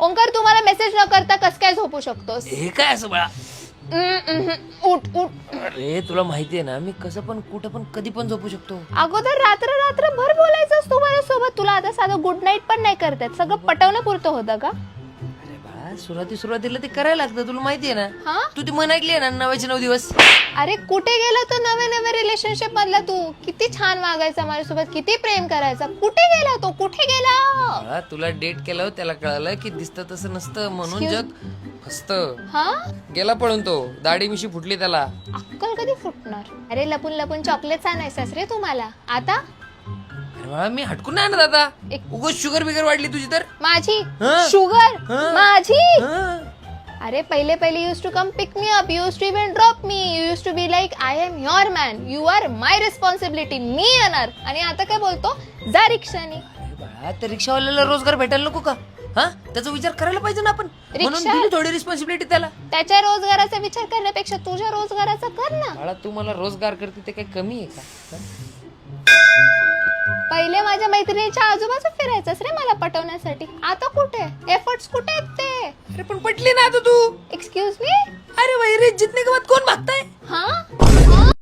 ओंकार तुम्हाला मेसेज न करता कस काय झोपू शकतोस? हे काय असं बाळा? उठ उठ. अरे तुला माहितीये ना मी कसं पण कुठं पण कधी पण झोपू शकतो. अगोदर रात्रभर बोलायचंस तू माझ्यासोबत. तुला आता साधं गुड नाईट पण नाही करतात. सगळं पटवण्यापुरतं होतं का? अरे बाळा सुरुवातीला ते करायला लागतं, तुला माहितीये ना. हा? तू ती म्हण ऐकली ना 9 दिवस. अरे कुठे गेला तो नवे रिलेशनशिप मधला तू? किती छान वागायचा माझ्यासोबत, किती प्रेम करायचा. कुठे गेला तो? कुठे गेला? बाळा तुला डेट केलं त्याला कळालं की दिसतं तसं नसतं म्हणून Excuse- जग हसतं. हा? गेला पळून तो. दाढी मिशी फुटली त्याला. अक्कल कधी फुटणार? अरे लपून लपून चॉकलेट्स आणायचंस रे तुम्हाला आता. अरे बाळा मी हटकून नाही आणत आता. उगाच शुगर बिगर वाढली तुझी तर. माझी हा? शुगर हा? माझी. हं. अरे पहिले use to come pick me up, use to even drop me, use to be like I am your man, you are my responsibility, मी येणार. आणि आता काय बोलतो? जा रिक्षाने. अरे बाळा त्या रिक्षावाल्याला रोजगार भेटायला नको का? हा त्याचा विचार करायला पाहिजे ना आपण. म्हणून रिक्षा- दिली थोडी रिस्पॉन्सिबिलिटी त्याला. त्याच्या रोजगाराचा विचार करण्यापेक्षा तुझ्या रोजगाराचा कर ना. बाळा तू मला रोजगार करते ते काही कमी आहे का? पहिले माझ्या मैत्रिणीच्या आजूबाजू फिरायचंस रे मला पटवण्यासाठी. आता कुठे? एफर्ट्स कुठे आहेत ते? अरे पण पटली ना आता तू. Excuse me. अरे वैरे जितने के बाद कोण मागताय? हा?